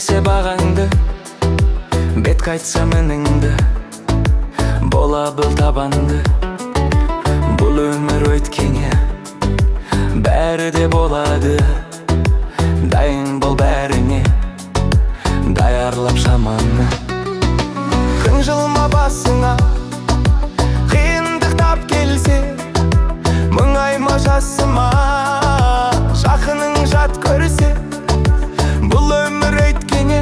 бермесе бағаңды, бет қайтса мініңді, бола біл табанды. Бұл өмір өткене, бәрі де болады. Дайын бол бәріне, даярлап шаманы. Күн жылма басыңа, қиындық тап келсе, мұңайма жасыма, жақының жат көрсе. Бұл өмір өткене,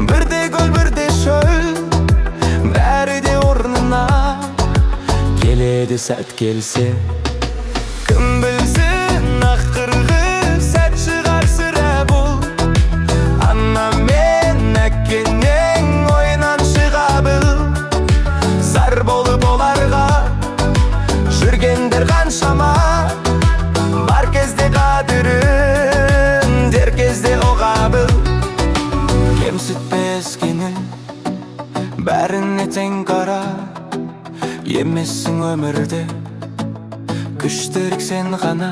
бірде көл бірде шөл, бәрі де орнына келеді сәт келсе. Кім білсін ақырғы сәт шығар сірә бұл, ана мен әккеннен ойынан шыға біл. Зар болып оларға жүргендер қаншама, бар кезде қадірін, дер кезде оға біл. Кемсітпескені бәріне тең қара, емессің өмірде күштірік сен ғана.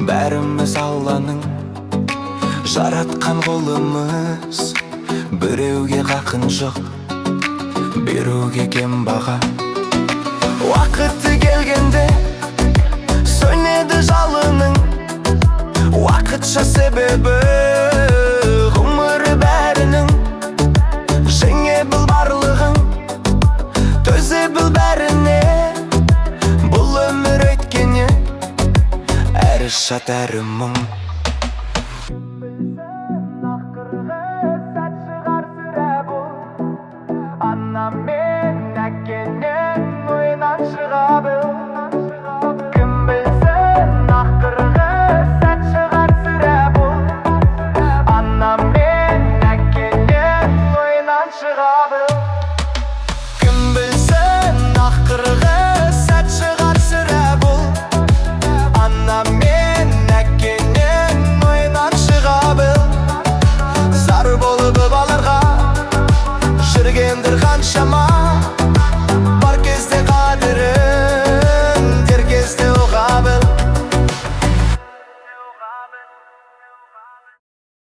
Бәріміз Алланың жаратқан қолымыз, біреуге қақын жоқ, беруге кем баға. Уақыты келгенде сөнеді жалының, уақытша себебі ғұмыры бәрінің. Жеңе біл барлығың, төзе біл бәріне. Бұл өмір өткене, әрі шат әрі мұң.